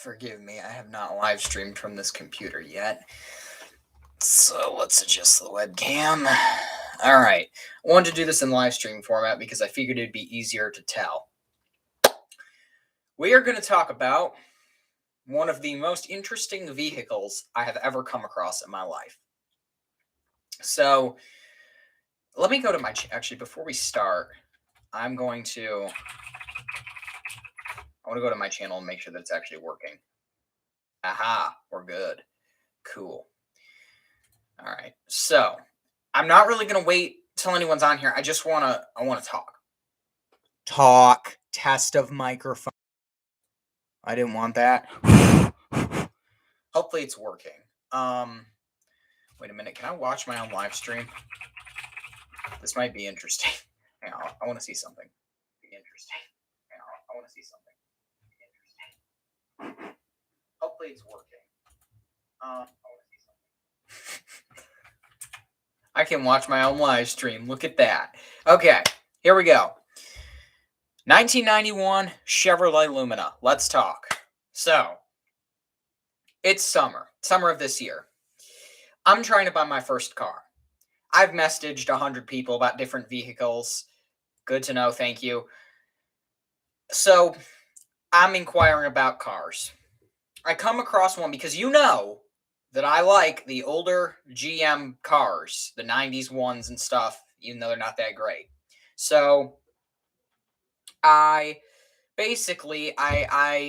Forgive me, I have not live streamed from this computer yet. So let's adjust the webcam. All right. I wanted to do this in live stream format because I figured it'd be easier to tell. We are going to talk about one of the most interesting vehicles I have ever come across in my life. So let me go to my, actually, before we start, I want to go to my channel and make sure that it's actually working. Aha, we're good. Cool. All right. So I'm not really going to wait till anyone's on here. I want to talk. Test of microphone. I didn't want that. Hopefully it's working. Wait a minute. Can I watch my own live stream? This might be interesting. Hang on, I want to see something. Be interesting. Hang on, I want to see something. Be interesting. Hopefully it's working. I want to see something. I can watch my own live stream. Look at that. Okay, here we go. 1991 Chevrolet Lumina. Let's talk. So, it's summer of this year. I'm trying to buy my first car. I've messaged 100 people about different vehicles. Good to know, thank you. So, I'm inquiring about cars. I come across one because you know that I like the older GM cars, the 90s ones and stuff, even though they're not that great. So, I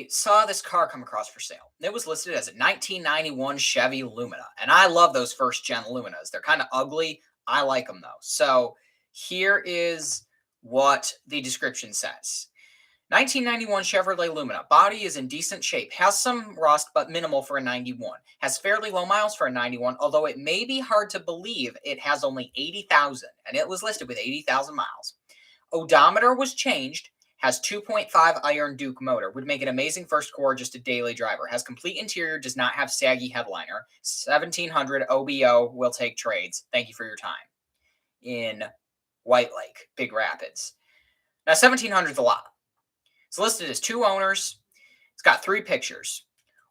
saw this car come across for sale. It was listed as a 1991 Chevy Lumina. And I love those first gen Luminas. They're kind of ugly. I like them though. So here is what the description says. 1991 Chevrolet Lumina. Body is in decent shape. Has some rust, but minimal for a 91. Has fairly low miles for a 91, although it may be hard to believe it has only 80,000. And it was listed with 80,000 miles. Odometer was changed. Has 2.5 Iron Duke motor. Would make an amazing first core, just a daily driver. Has complete interior, does not have saggy headliner. 1700 OBO, will take trades. Thank you for your time. In White Lake, Big Rapids. Now, 1700 is a lot. It's listed as 2 owners. It's got 3 pictures.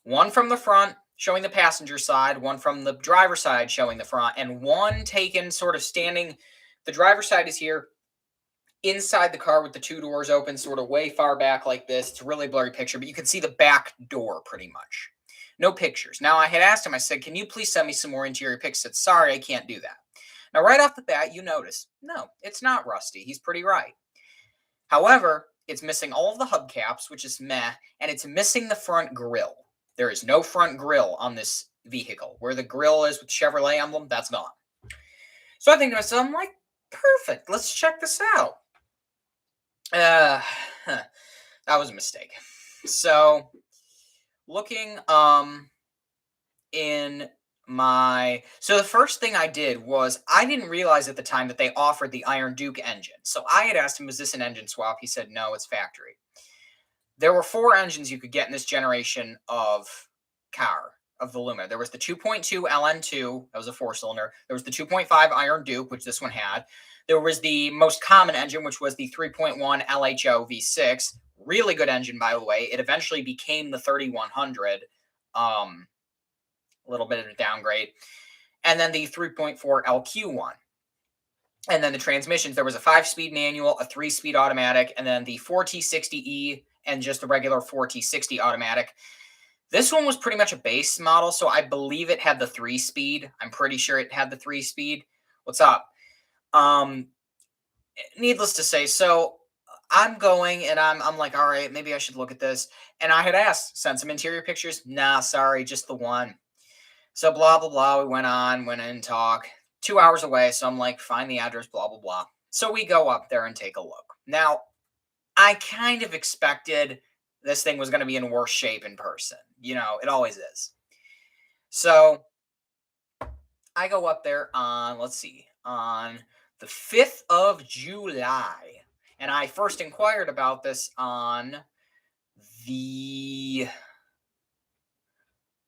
One from the front, showing the passenger side. One from the driver's side, showing the front. And one taken sort of standing. The driver's side is here. Inside the car with the 2 doors open, sort of way far back like this. It's a really blurry picture, but you can see the back door pretty much. No pictures. Now, I had asked him, I said, can you please send me some more interior pics? He said, sorry, I can't do that. Now, right off the bat, you notice, no, it's not rusty. He's pretty right. However, it's missing all of the hubcaps, which is meh, and it's missing the front grille. There is no front grille on this vehicle. Where the grille is with the Chevrolet emblem, that's gone. So I think to myself, I'm like, perfect. Let's check this out. That was a mistake. So, looking so the first thing I did was I didn't realize at the time that they offered the Iron Duke engine. So I had asked him, is this an engine swap? He said, no, it's factory. There were 4 engines you could get in this generation of car, of the Lumina. There was the 2.2 LN2, that was a 4-cylinder. There was the 2.5 Iron Duke, which this one had. There was the most common engine, which was the 3.1 LHO V6. Really good engine, by the way. It eventually became the 3100. A little bit of a downgrade. And then the 3.4 LQ1. And then the transmissions, there was a 5-speed manual, a 3-speed automatic, and then the 4T60E and just the regular 4T60 automatic. This one was pretty much a base model, so I believe it had the 3-speed. I'm pretty sure it had the 3-speed. What's up? Needless to say, so I'm going and I'm like, all right, maybe I should look at this. And I had asked, send some interior pictures. Nah, sorry, just the one. So blah, blah, blah. We went in and talk. 2 hours away. So I'm like, find the address, blah, blah, blah. So we go up there and take a look. Now, I kind of expected this thing was going to be in worse shape in person. You know, it always is. So I go up there on, let's see, on the 5th of July. And I first inquired about this on the,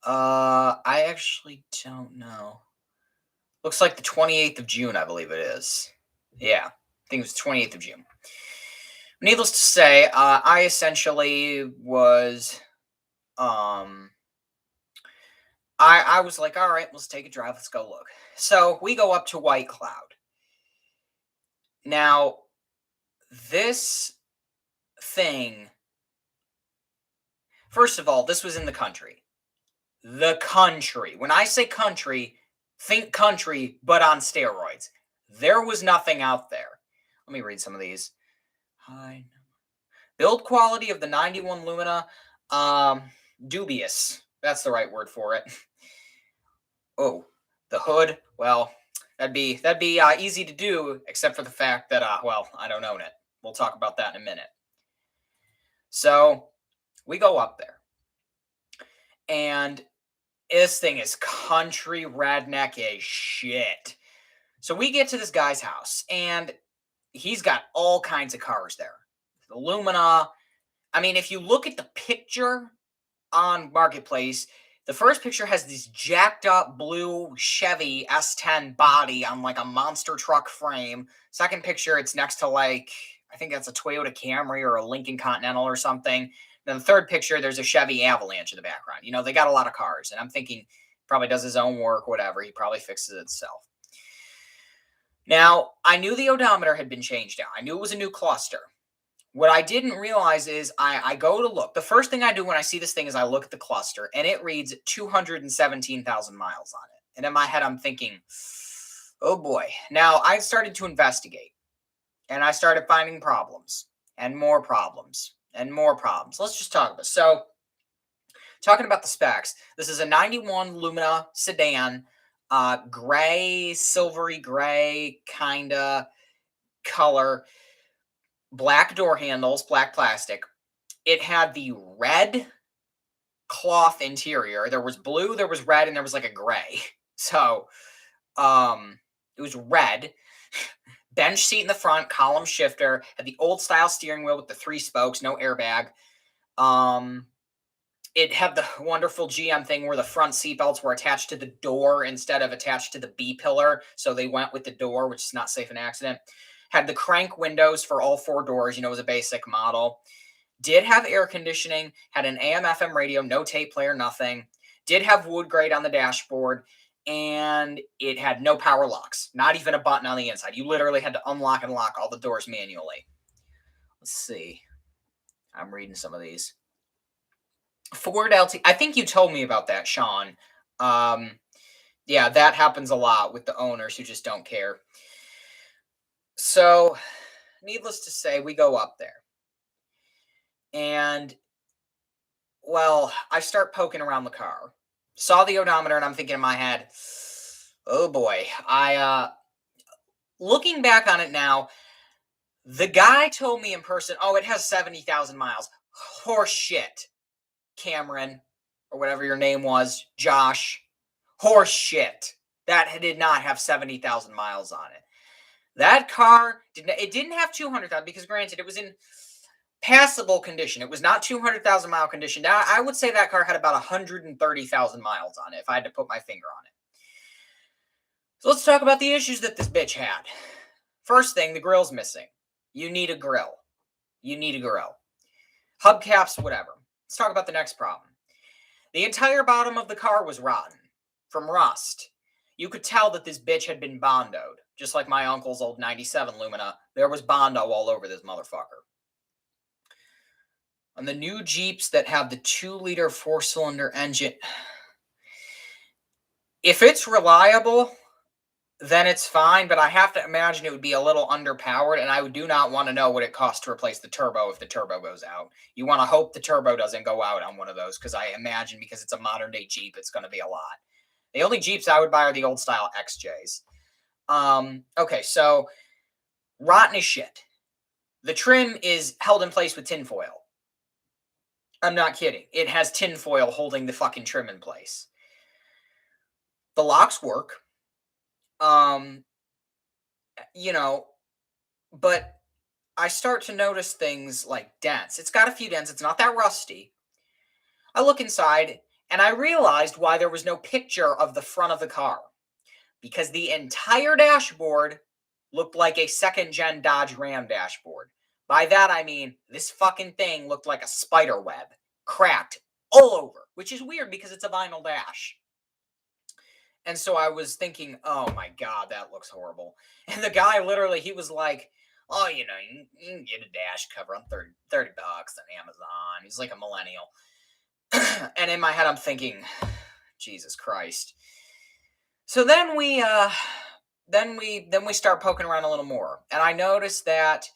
I actually don't know. Looks like the 28th of June, I believe it is. Yeah, I think it was 28th of June. Needless to say, I essentially was I was like, all right, let's take a drive. Let's go look. So we go up to White Cloud. Now, this thing, first of all, this was in the country. The country. When I say country, think country, but on steroids. There was nothing out there. Let me read some of these. Hi. Build quality of the 91 Lumina, dubious. That's the right word for it. Oh, the hood. Well, that'd be easy to do, except for the fact that well, I don't own it. We'll talk about that in a minute. So we go up there, and this thing is country redneck as shit. So we get to this guy's house, and he's got all kinds of cars there. The Lumina. I mean, if you look at the picture on Marketplace, the first picture has this jacked up blue Chevy S10 body on like a monster truck frame. Second picture, it's next to like, I think that's a Toyota Camry or a Lincoln Continental or something. Then the third picture, there's a Chevy Avalanche in the background. You know, they got a lot of cars. And I'm thinking, probably does his own work, whatever. He probably fixes it himself. Now, I knew the odometer had been changed out. I knew it was a new cluster. What I didn't realize is I go to look. The first thing I do when I see this thing is I look at the cluster, and it reads 217,000 miles on it. And in my head, I'm thinking, oh boy. Now, I started to investigate, and I started finding problems, and more problems, and more problems. Let's just talk about it. So, talking about the specs, this is a 91 Lumina sedan, gray, silvery gray kind of color. Black door handles, black plastic. It had the red cloth interior. There was blue, there was red, and there was like a gray. So, it was red. Bench seat in the front, column shifter. Had the old style steering wheel with the 3 spokes, no airbag. It had the wonderful GM thing where the front seat belts were attached to the door instead of attached to the B pillar. So they went with the door, which is not safe in accident. Had the crank windows for all 4 doors, you know, it was a basic model. Did have air conditioning, had an AM/FM radio, no tape player, nothing. Did have wood grate on the dashboard, and it had no power locks, not even a button on the inside. You literally had to unlock and lock all the doors manually. Let's see. I'm reading some of these. Ford LT. I think you told me about that, Sean. Yeah, that happens a lot with the owners who just don't care. So, needless to say, we go up there. And, well, I start poking around the car. Saw the odometer, and I'm thinking in my head, oh boy. Looking back on it now, the guy told me in person, oh, it has 70,000 miles. Horse shit, Cameron, or whatever your name was, Josh. Horse shit. That did not have 70,000 miles on it. That car, didn't have 200,000 because granted, it was in passable condition. It was not 200,000 mile condition. Now, I would say that car had about 130,000 miles on it if I had to put my finger on it. So let's talk about the issues that this bitch had. First thing, the grill's missing. You need a grill. You need a grill. Hubcaps, whatever. Let's talk about the next problem. The entire bottom of the car was rotten from rust. You could tell that this bitch had been Bondoed. Just like my uncle's old 97 Lumina, there was Bondo all over this motherfucker. On the new Jeeps that have the 2-liter 4-cylinder engine, if it's reliable, then it's fine, but I have to imagine it would be a little underpowered, and I do not want to know what it costs to replace the turbo if the turbo goes out. You want to hope the turbo doesn't go out on one of those, because I imagine because it's a modern-day Jeep, it's going to be a lot. The only Jeeps I would buy are the old-style XJs. Okay, so rotten as shit. The trim is held in place with tinfoil. I'm not kidding. It has tinfoil holding the fucking trim in place. The locks work. You know, but I start to notice things like dents. It's got a few dents. It's not that rusty. I look inside, and I realized why there was no picture of the front of the car. Because the entire dashboard looked like a second-gen Dodge Ram dashboard. By that, I mean this fucking thing looked like a spider web. Cracked all over, which is weird because it's a vinyl dash. And so I was thinking, oh my God, that looks horrible. And the guy literally, he was like, oh, you know, you can get a dash cover on $30 on Amazon. He's like a millennial. And in my head, I'm thinking, Jesus Christ. So then we start poking around a little more. And I noticed that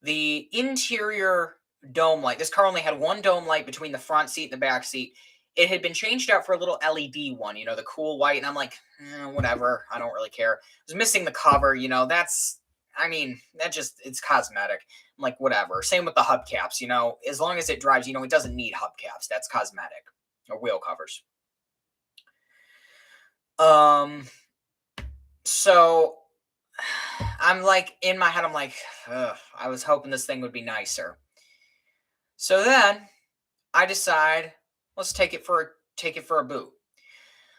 the interior dome light, this car only had one dome light between the front seat and the back seat. It had been changed out for a little LED one, you know, the cool white. And I'm like, whatever. I don't really care. I was missing the cover, you know, it's cosmetic. I'm like, whatever. Same with the hubcaps, you know, as long as it drives, you know, it doesn't need hubcaps. That's cosmetic, or wheel covers. So I'm like, in my head, I'm like, I was hoping this thing would be nicer. So then I decide, let's take it for a boot.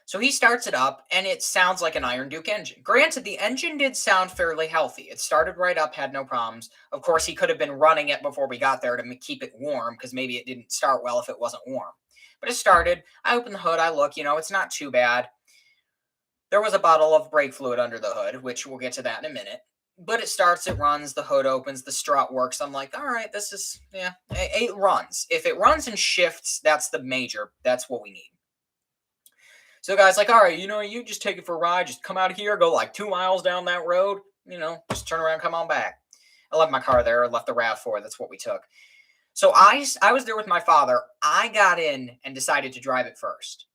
So he starts it up, and it sounds like an Iron Duke engine. Granted, the engine did sound fairly healthy. It started right up, had no problems. Of course, he could have been running it before we got there to keep it warm, because maybe it didn't start well if it wasn't warm. But it started. I open the hood. I look. You know, it's not too bad. There was a bottle of brake fluid under the hood, which we'll get to that in a minute. But it starts, it runs, the hood opens, the strut works. I'm like, all right, this is, yeah, it runs. If it runs and shifts, that's what we need. So the guy's like, all right, you know, you just take it for a ride. Just come out here, go like 2 miles down that road, you know, just turn around, come on back. I left my car there. I left the RAV4. That's what we took. So I was there with my father. I got in and decided to drive it first.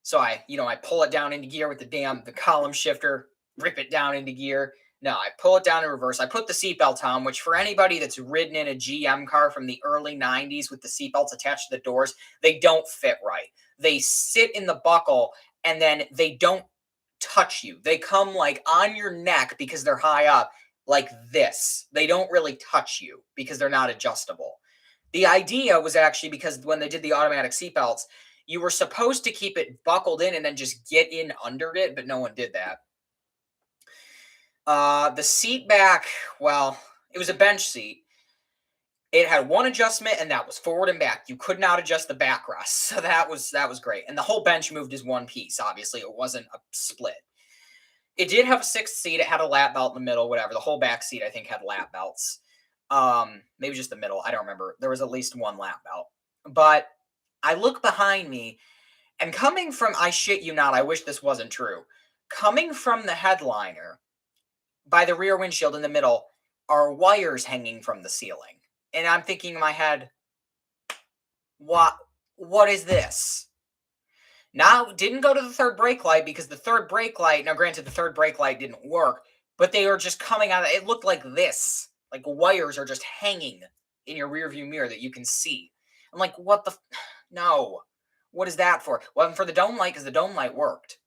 So I pull it down into gear with the column shifter, rip it down into gear. No, I pull it down in reverse. I put the seatbelt on, which for anybody that's ridden in a GM car from the early 90s with the seatbelts attached to the doors, they don't fit right. They sit in the buckle and then they don't touch you. They come like on your neck because they're high up like this. They don't really touch you because they're not adjustable. The idea was actually because when they did the automatic seatbelts, you were supposed to keep it buckled in and then just get in under it, but no one did that. The seat back, well, it was a bench seat. It had one adjustment, and that was forward and back. You could not adjust the backrest, so that was great. And the whole bench moved as one piece. Obviously, it wasn't a split. It did have a sixth seat. It had a lap belt in the middle, whatever. The whole back seat, I think, had lap belts. Maybe just the middle. I don't remember. There was at least one lap belt. But I look behind me, and coming from, I shit you not, I wish this wasn't true. Coming from the headliner, by the rear windshield in the middle, are wires hanging from the ceiling. And I'm thinking in my head, what is this? Now, didn't go to the third brake light because the third brake light, now granted the third brake light didn't work, but they were just coming out of it. It looked like this. Like wires are just hanging in your rearview mirror that you can see. I'm like, what the? No. What is that for? Well, for the dome light, because the dome light worked.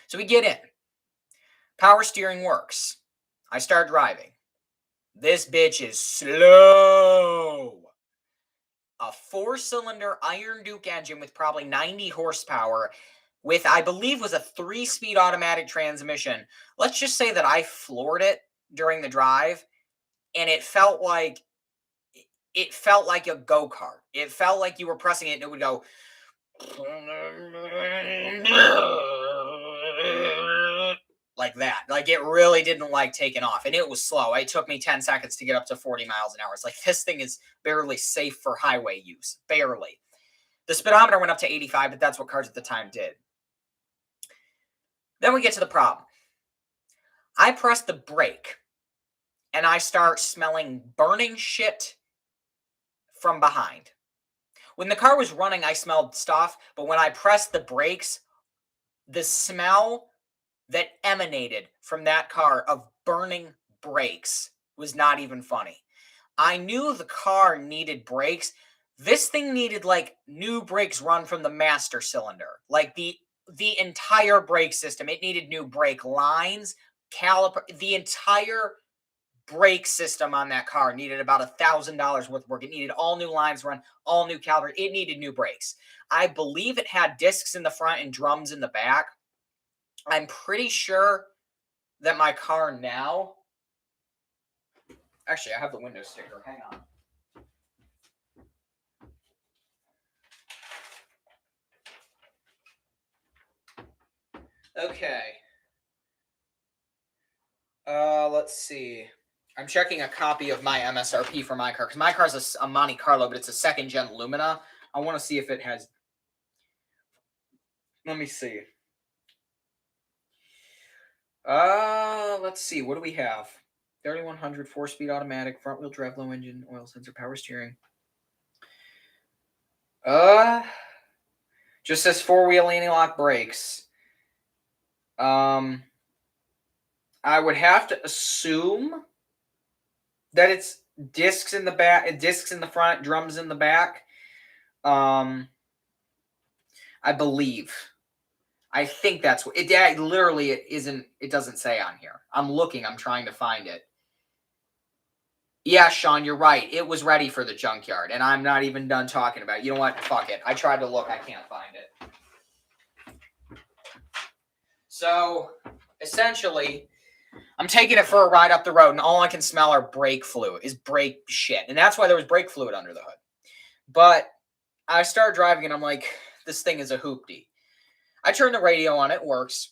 So we get in. Power steering works. I start driving. This bitch is slow. A 4-cylinder Iron Duke engine with probably 90 horsepower with, I believe, was a 3-speed automatic transmission. Let's just say that I floored it during the drive, and it felt like a go-kart. It felt like you were pressing it and it would go like that. Like it really didn't like taking off, and it was slow. It took me 10 seconds to get up to 40 miles an hour. It's like this thing is barely safe for highway use. Barely. The speedometer went up to 85, but that's what cars at the time did. Then we get to the problem. I press the brake, and I start smelling burning shit from behind. When the car was running, I smelled stuff, but when I pressed the brakes, the smell that emanated from that car of burning brakes was not even funny. I knew the car needed brakes. This thing needed like new brakes run from the master cylinder. Like the entire brake system. It needed new brake lines, caliper, the entire brake system on that car needed about $1,000 worth of work. It needed all new lines run, all new caliper. It needed new brakes. I believe it had discs in the front and drums in the back. I'm pretty sure that my car now, actually, I have the window sticker. Hang on. Okay. Let's see. I'm checking a copy of my MSRP for my car because my car's a Monte Carlo, but it's a second gen Lumina. I want to see if it has. Let me see. Let's see. What do we have? 3100 4-speed automatic, front wheel drive, low engine, oil sensor, power steering. Just says 4-wheel anti-lock brakes. I would have to assume that it's discs in the back, discs in the front, drums in the back. I believe. I think that's what it. Yeah, literally, it isn't. It doesn't say on here. I'm looking. I'm trying to find it. Yeah, Sean, you're right. It was ready for the junkyard, and I'm not even done talking about it. You know what? Fuck it. I tried to look. I can't find it. So, essentially, I'm taking it for a ride up the road, and all I can smell are brake fluid, is brake shit. And that's why there was brake fluid under the hood. But I started driving, and I'm like, this thing is a hoopty. I turn the radio on, it works.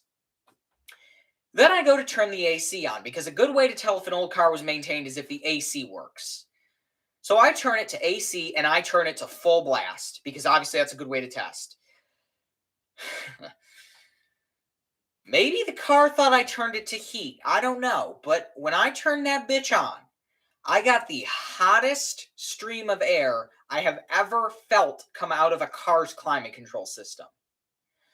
Then I go to turn the AC on, because a good way to tell if an old car was maintained is if the AC works. So I turn it to AC, and I turn it to full blast, because obviously that's a good way to test. Maybe the car thought I turned it to heat. I don't know. But when I turned that bitch on, I got the hottest stream of air I have ever felt come out of a car's climate control system.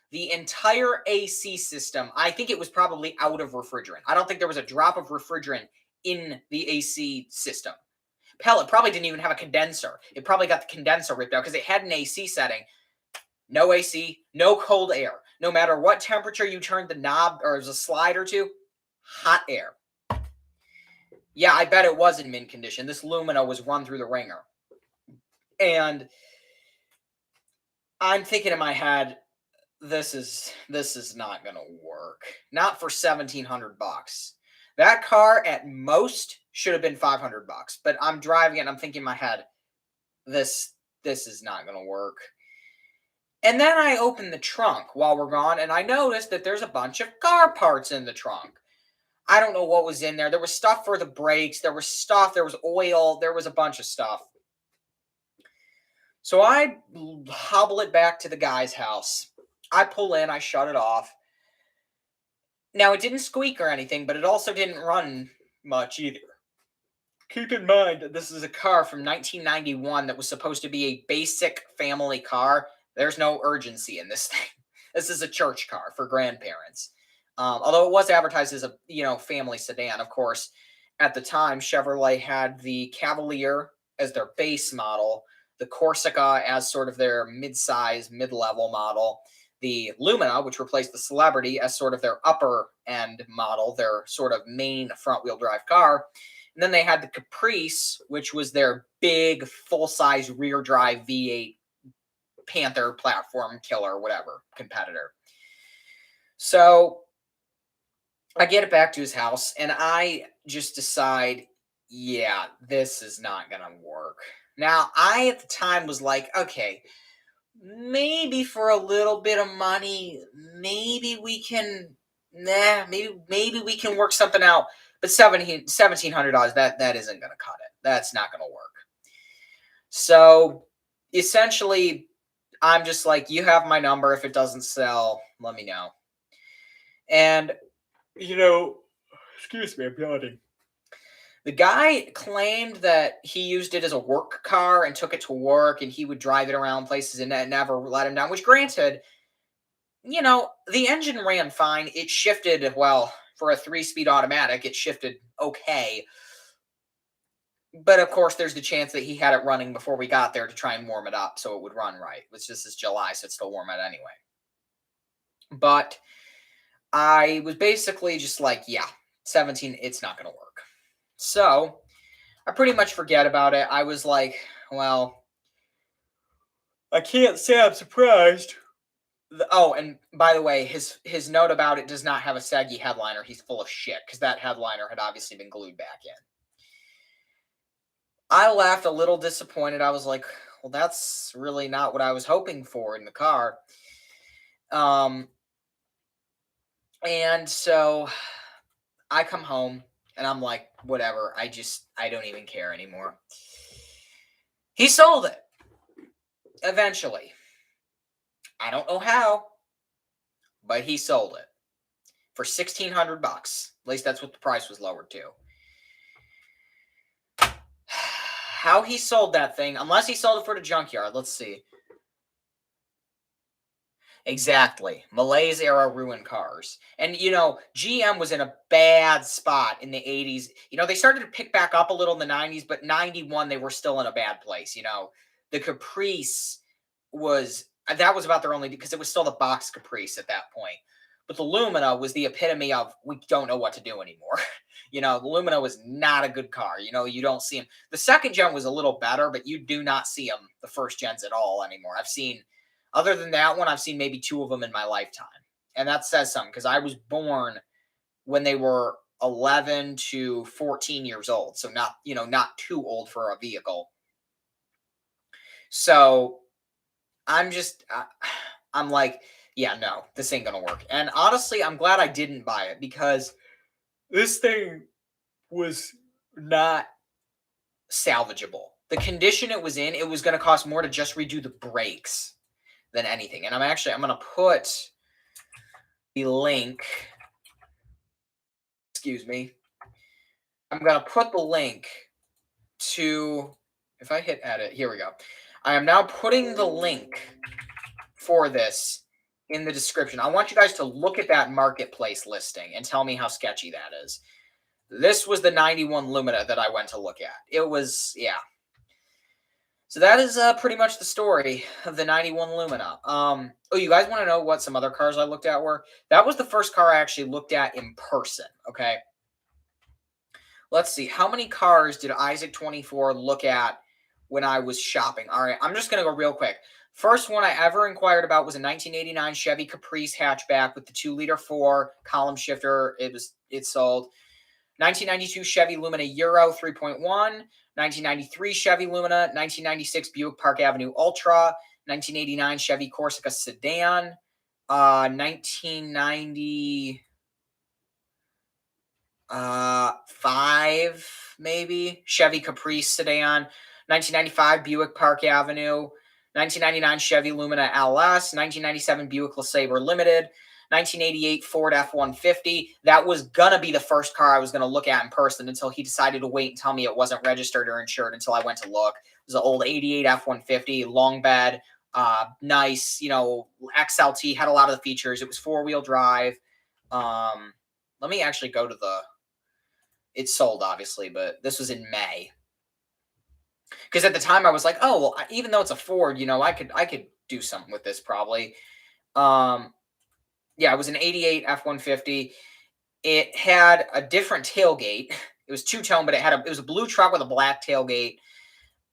The entire AC system, I think it was probably out of refrigerant. I don't think there was a drop of refrigerant in the AC system. Hell, it probably didn't even have a condenser. It probably got the condenser ripped out because it had an AC setting. No AC, no cold air. No matter what temperature you turned the knob or there's a slider to, hot air. Yeah, I bet it was in mint condition. This Lumina was run through the ringer. And I'm thinking in my head, this is not gonna work. Not for $1,700. That car at most should have been $500. But I'm driving it and I'm thinking in my head, this is not gonna work. And then I open the trunk while we're gone, and I noticed that there's a bunch of car parts in the trunk. I don't know what was in there. There was stuff for the brakes. There was stuff. There was oil. There was a bunch of stuff. So I hobble it back to the guy's house. I pull in. I shut it off. Now, it didn't squeak or anything, but it also didn't run much either. Keep in mind that this is a car from 1991 that was supposed to be a basic family car. There's no urgency in this thing. This is a church car for grandparents. Although it was advertised as a family sedan, of course. At the time, Chevrolet had the Cavalier as their base model, the Corsica as sort of their mid-size, mid-level model, the Lumina, which replaced the Celebrity, as sort of their upper end model, their sort of main front-wheel drive car. And then they had the Caprice, which was their big, full-size rear-drive V8 Panther platform killer, whatever, competitor. So I get it back to his house, and I just decide, yeah, this is not going to work. Now, I at the time was like, okay, maybe for a little bit of money, maybe we can, maybe we can work something out. But $1,700, that isn't going to cut it. That's not going to work. So essentially, I'm just like, you have my number. If it doesn't sell, let me know. And, excuse me, I'm yawning. The guy claimed that he used it as a work car and took it to work, and he would drive it around places and never let him down, which granted, the engine ran fine. It shifted, well, for a 3-speed automatic, it shifted okay. But of course, there's the chance that he had it running before we got there to try and warm it up so it would run right. Which this is July, so it's still warm out anyway. But I was basically just like, yeah, 17, it's not going to work. So I pretty much forget about it. I was like, well, I can't say I'm surprised. Oh, and by the way, his note about it does not have a saggy headliner. He's full of shit because that headliner had obviously been glued back in. I laughed a little disappointed. I was like, well, that's really not what I was hoping for in the car. And so I come home and I'm like, whatever. I don't even care anymore. He sold it eventually. I don't know how, but he sold it for $1,600. At least that's what the price was lowered to. How he sold that thing, unless he sold it for the junkyard. Let's see. Exactly. Malaise era ruined cars. And, GM was in a bad spot in the 80s. They started to pick back up a little in the 90s, but 91, they were still in a bad place. The Caprice that was about their only, because it was still the box Caprice at that point. But the Lumina was the epitome of, we don't know what to do anymore. The Lumina was not a good car. You don't see them. The second gen was a little better, but you do not see them, the first gens, at all anymore. Other than that one, I've seen maybe 2 of them in my lifetime. And that says something, because I was born when they were 11 to 14 years old. So not too old for a vehicle. So I'm like, yeah, no, this ain't going to work. And honestly, I'm glad I didn't buy it, because this thing was not salvageable. The condition it was in, it was going to cost more to just redo the brakes than anything. And I'm going to put the link. Excuse me. I'm going to put the link to, if I hit edit, here we go. I am now putting the link for this in the description. I want you guys to look at that marketplace listing and tell me how sketchy that is. This was the 91 Lumina that I went to look at. It was, yeah. So that is pretty much the story of the 91 Lumina. Oh, you guys want to know what some other cars I looked at were? That was the first car I actually looked at in person, okay? Let's see. How many cars did Isaac24 look at when I was shopping? All right, I'm just going to go real quick. First one I ever inquired about was a 1989 Chevy Caprice hatchback with the 2-liter 4 column shifter. It sold. 1992 Chevy Lumina Euro 3.1, 1993 Chevy Lumina, 1996 Buick Park Avenue Ultra, 1989 Chevy Corsica Sedan, 1995 maybe Chevy Caprice Sedan, 1995 Buick Park Avenue, 1999 Chevy Lumina LS, 1997 Buick LeSabre Limited, 1988 Ford F-150. That was going to be the first car I was going to look at in person until he decided to wait and tell me it wasn't registered or insured until I went to look. It was an old 88 F-150, long bed, nice, XLT, had a lot of the features. It was 4-wheel drive. Let me actually go to it sold, obviously, but this was in May. Because at the time I was like, oh, well, even though it's a Ford, I could do something with this probably. Yeah, it was an 88 F-150. It had a different tailgate. It was two-tone, but it was a blue truck with a black tailgate.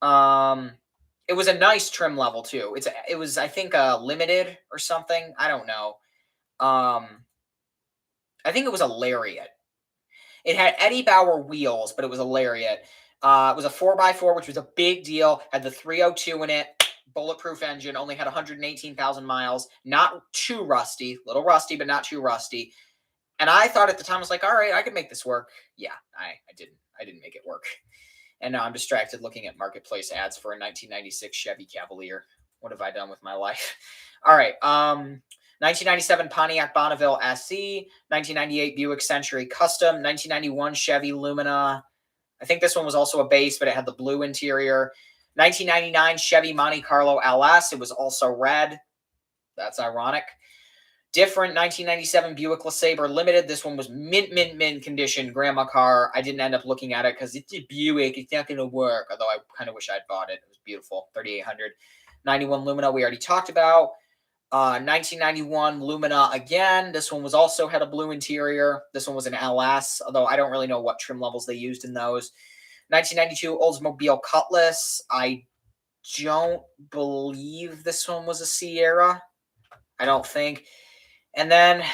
It was a nice trim level too. It was, I think, limited or something. I don't know. I think it was a Lariat. It had Eddie Bauer wheels, but it was a Lariat. It was a 4x4, which was a big deal. Had the 302 in it. Bulletproof engine, only had 118,000 miles. Not too rusty. Little rusty, but not too rusty. And I thought at the time, I was like, all right, I could make this work. Yeah, I didn't. I didn't make it work. And now I'm distracted looking at marketplace ads for a 1996 Chevy Cavalier. What have I done with my life? All right. 1997 Pontiac Bonneville SE, 1998 Buick Century Custom, 1991 Chevy Lumina. I think this one was also a base, but it had the blue interior. 1999 Chevy Monte Carlo LS. It was also red. That's ironic. Different 1997 Buick LeSabre Limited. This one was mint condition, grandma car. I didn't end up looking at it because it's a Buick. It's not going to work, although I kind of wish I'd bought it. It was beautiful. 3,800. 91 Lumina we already talked about. 1991 Lumina again. This one also had a blue interior. This one was an LS, although I don't really know what trim levels they used in those. 1992 Oldsmobile Cutlass. I don't believe this one was a Sierra. I don't think. And then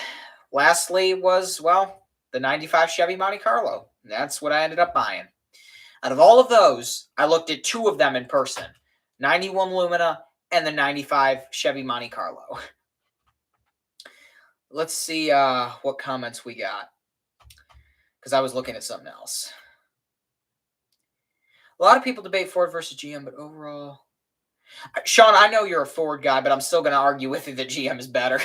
lastly was, the 95 Chevy Monte Carlo. That's what I ended up buying. Out of all of those, I looked at 2 of them in person. 91 Lumina and the 95 Chevy Monte Carlo. let's see what comments we got, because I was looking at something else. A lot of people debate Ford versus GM, but overall, Sean, I know you're a Ford guy, but I'm still going to argue with you that GM is better.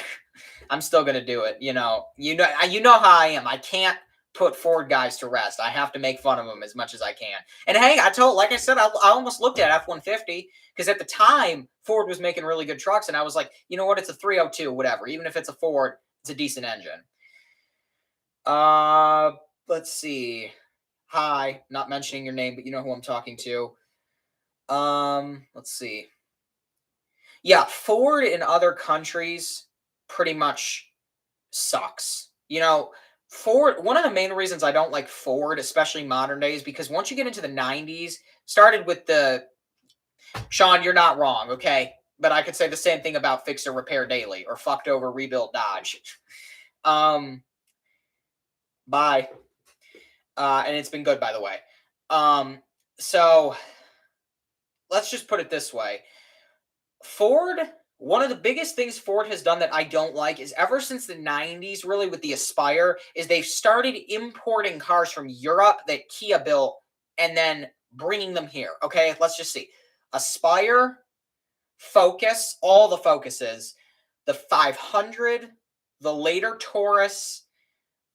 I'm still going to do it. You know how I am. I can't put Ford guys to rest. I have to make fun of them as much as I can. And hey, like I said, I almost looked at F-150 because at the time Ford was making really good trucks, and I was like, you know what? It's a 302, whatever. Even if it's a Ford, it's a decent engine. Let's see. Hi, not mentioning your name, but you know who I'm talking to. Let's see. Yeah, Ford in other countries pretty much sucks. You know, Ford, one of the main reasons I don't like Ford, especially modern day, is because once you get into the 90s, started with the Sean, you're not wrong, okay? But I could say the same thing about Fix or Repair Daily or Fucked Over Rebuilt Dodge. Bye. And it's been good, by the way. So let's just put it this way. Ford, one of the biggest things Ford has done that I don't like is ever since the 90s, really with the Aspire, is they've started importing cars from Europe that Kia built and then bringing them here. Okay, let's just see. Aspire, Focus, all the Focuses, the 500, the later Taurus,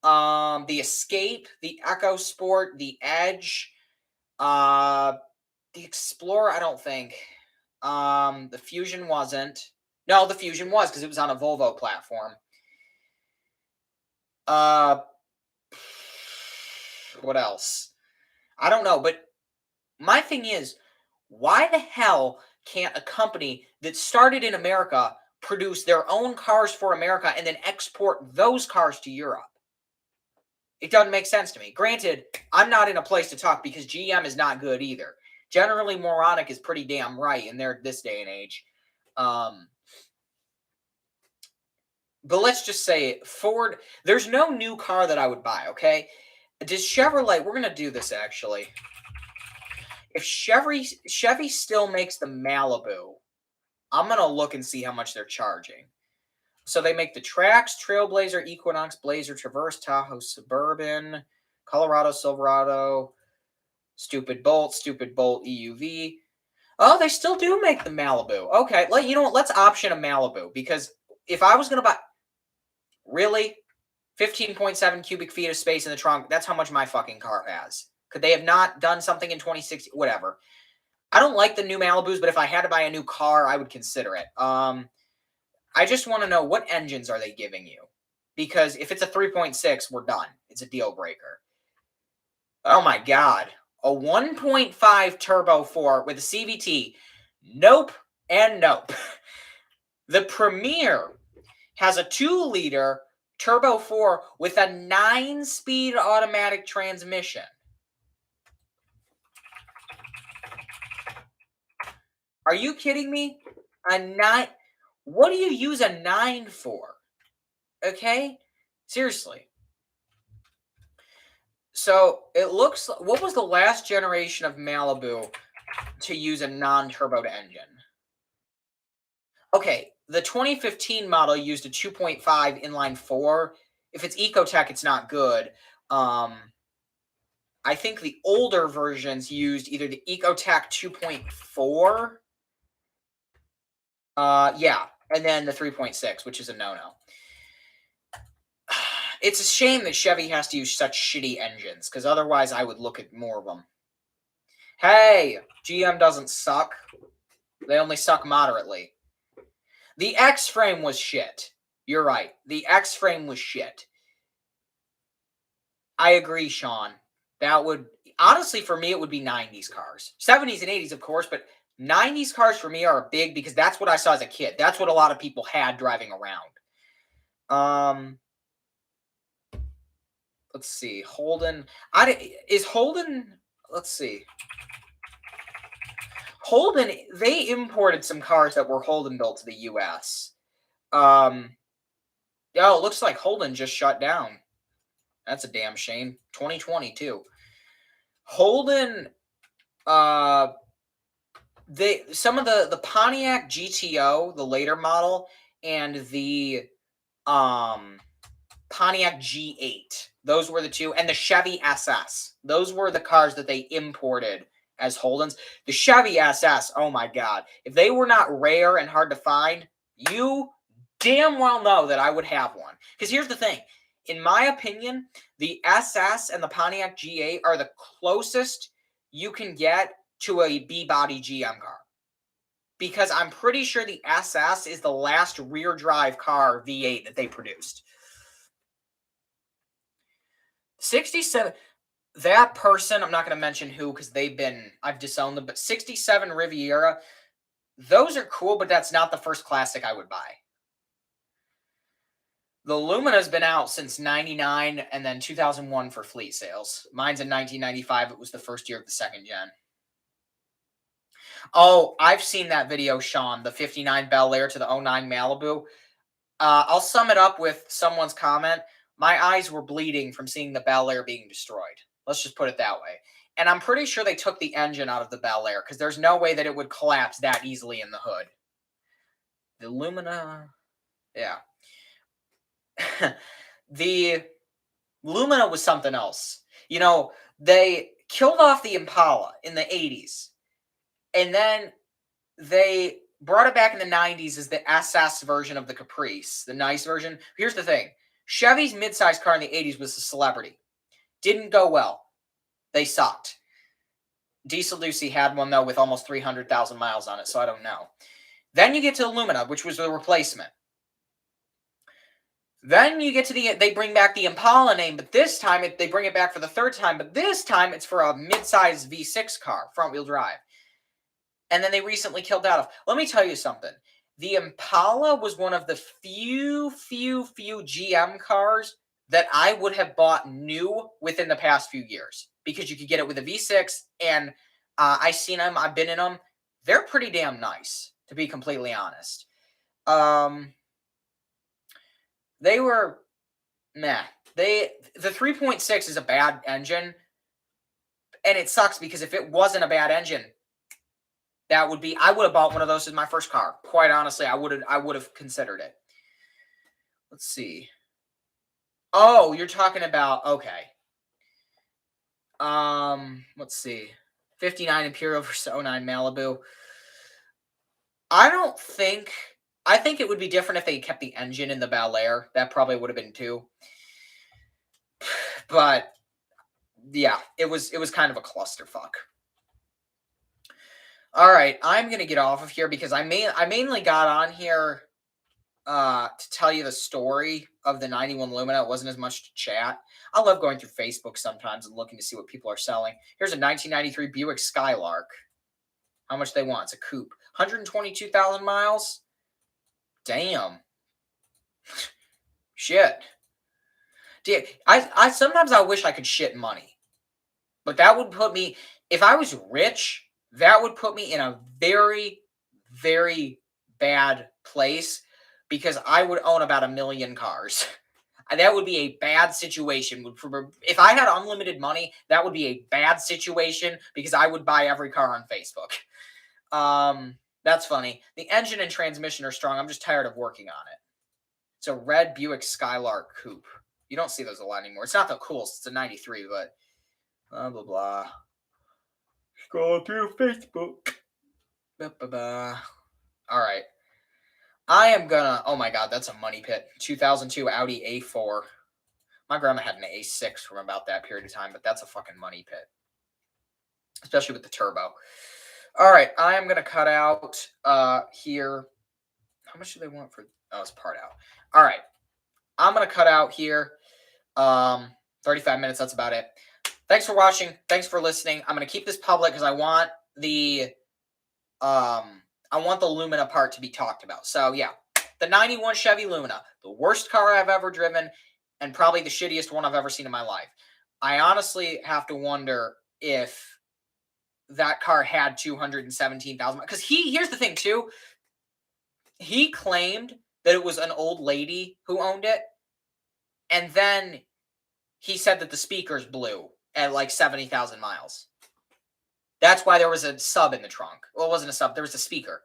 the Escape, the EcoSport, the Edge, the Explorer, I don't think. The Fusion wasn't. No, the Fusion was because it was on a Volvo platform. What else? I don't know, but my thing is, why the hell can't a company that started in America produce their own cars for America and then export those cars to Europe? It doesn't make sense to me. Granted, I'm not in a place to talk because GM is not good either. Generally, moronic is pretty damn right in this day and age. But let's just say Ford, there's no new car that I would buy, okay? Does Chevrolet, we're going to do this actually. If Chevy still makes the Malibu, I'm going to look and see how much they're charging. So they make the Trax, Trailblazer, Equinox, Blazer, Traverse, Tahoe, Suburban, Colorado, Silverado, Stupid Bolt, EUV. Oh, they still do make the Malibu. Okay, you know what? Let's option a Malibu because if I was going to buy, really, 15.7 cubic feet of space in the trunk, that's how much my fucking car has. Could they have not done something in 2016? Whatever. I don't like the new Malibus, but if I had to buy a new car, I would consider it. I just want to know what engines are they giving you? Because if it's a 3.6, we're done. It's a deal breaker. Oh my God. A 1.5 turbo 4 with a CVT. Nope and nope. The Premier has a 2-liter turbo 4 with a 9-speed automatic transmission. Are you kidding me? A 9? What do you use a 9 for? Okay? Seriously. So it looks, what was the last generation of Malibu to use a non-turbo engine? Okay, the 2015 model used a 2.5 inline 4. If it's Ecotech, it's not good. I think the older versions used either the Ecotech 2.4. Yeah, and then the 3.6, which is a no-no. It's a shame that Chevy has to use such shitty engines, because otherwise I would look at more of them. Hey, GM doesn't suck. They only suck moderately. The X-frame was shit. You're right. The X-frame was shit. I agree, Sean. That would, honestly, for me, it would be 90s cars. 70s and 80s, of course, but 90s cars for me are big because that's what I saw as a kid. That's what a lot of people had driving around. Let's see. Holden. Is Holden... Let's see. Holden, they imported some cars that were Holden built to the U.S. Oh, it looks like Holden just shut down. That's a damn shame. 2020, too. Holden... some of the Pontiac GTO, the later model, and the Pontiac G8. Those were the two. And the Chevy SS. Those were the cars that they imported as Holdens. The Chevy SS, oh my God. If they were not rare and hard to find, you damn well know that I would have one. Because here's the thing. In my opinion, the SS and the Pontiac G8 are the closest you can get to a B-body GM car. Because I'm pretty sure the SS is the last rear-drive car V8 that they produced. 67, that person, I'm not going to mention who because I've disowned them, but 67 Riviera, those are cool, but that's not the first classic I would buy. The Lumina's been out since 99 and then 2001 for fleet sales. Mine's in 1995. It was the first year of the second gen. Oh, I've seen that video, Sean, the 59 Bel Air to the 09 Malibu. I'll sum it up with someone's comment. My eyes were bleeding from seeing the Bel Air being destroyed. Let's just put it that way. And I'm pretty sure they took the engine out of the Bel Air because there's no way that it would collapse that easily in the hood. The Lumina, yeah. The Lumina was something else. You know, they killed off the Impala in the 80s. And then they brought it back in the 90s as the SS version of the Caprice, the nice version. Here's the thing. Chevy's midsize car in the 80s was a celebrity. Didn't go well. They sucked. Diesel Ducey had one, though, with almost 300,000 miles on it, so I don't know. Then you get to the Lumina, which was the replacement. Then you get to they bring back the Impala name, but this time they bring it back for the third time, but this time it's for a midsize V6 car, front-wheel drive. And then they recently killed that off. Let me tell you something. The Impala was one of the few GM cars that I would have bought new within the past few years because you could get it with a V6, and I've seen them. I've been in them. They're pretty damn nice, to be completely honest. They were meh. The 3.6 is a bad engine, and it sucks because if it wasn't a bad engine, I would have bought one of those as my first car. Quite honestly, I would have considered it. Let's see. Oh, you're talking about, okay. Let's see. 59 Imperial versus 09 Malibu. I think it would be different if they kept the engine in the Bel Air. That probably would have been too. But yeah, it was kind of a clusterfuck. All right, I'm going to get off of here because I mainly got on here to tell you the story of the 91 Lumina. It wasn't as much to chat. I love going through Facebook sometimes and looking to see what people are selling. Here's a 1993 Buick Skylark. How much they want? It's a coupe. 122,000 miles? Damn. Shit. Dude, I sometimes I wish I could shit money. But that would put me, if I was rich, that would put me in a very, very bad place because I would own about 1 million cars. That would be a bad situation. If I had unlimited money, that would be a bad situation because I would buy every car on Facebook. That's funny. The engine and transmission are strong. I'm just tired of working on it. It's a red Buick Skylark coupe. You don't see those a lot anymore. It's not the coolest. It's a 93, but blah, blah, blah. Scroll through Facebook. Blah, blah, blah. All right. I am gonna, oh my God, that's a money pit. 2002 Audi A4. My grandma had an A6 from about that period of time, but that's a fucking money pit. Especially with the turbo. All right, I am gonna cut out here. How much do they want for, oh, it's part out. All right, I'm gonna cut out here. 35 minutes, that's about it. Thanks for watching. Thanks for listening. I'm gonna keep this public because I want the Lumina part to be talked about. So yeah, the 91 Chevy Lumina, the worst car I've ever driven and probably the shittiest one I've ever seen in my life. I honestly have to wonder if that car had 217,000. Because here's the thing too. He claimed that it was an old lady who owned it. And then he said that the speakers blew at like 70,000 miles. That's why there was a sub in the trunk. Well, it wasn't a sub. There was a speaker.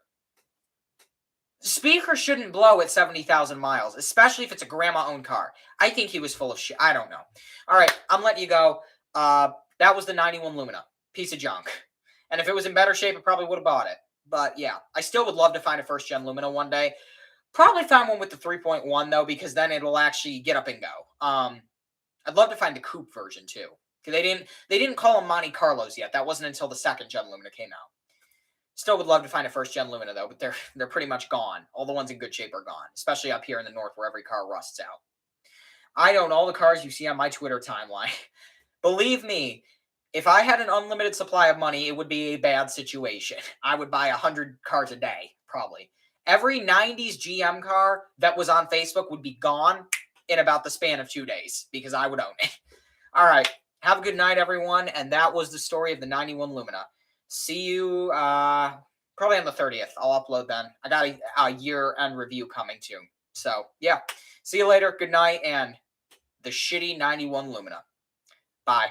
Speaker shouldn't blow at 70,000 miles, especially if it's a grandma-owned car. I think he was full of shit. I don't know. All right, I'm letting you go. That was the 91 Lumina. Piece of junk. And if it was in better shape, I probably would have bought it. But yeah, I still would love to find a first-gen Lumina one day. Probably find one with the 3.1, though, because then it'll actually get up and go. I'd love to find the coupe version, too. They didn't call them Monte Carlos yet. That wasn't until the second-gen Lumina came out. Still would love to find a first-gen Lumina, though, but they're pretty much gone. All the ones in good shape are gone, especially up here in the north where every car rusts out. I own all the cars you see on my Twitter timeline. Believe me, if I had an unlimited supply of money, it would be a bad situation. I would buy 100 cars a day, probably. Every 90s GM car that was on Facebook would be gone in about the span of 2 days because I would own it. All right. Have a good night, everyone. And that was the story of the 91 Lumina. See you probably on the 30th. I'll upload then. I got a year-end review coming too. So, yeah. See you later. Good night. And the shitty 91 Lumina. Bye.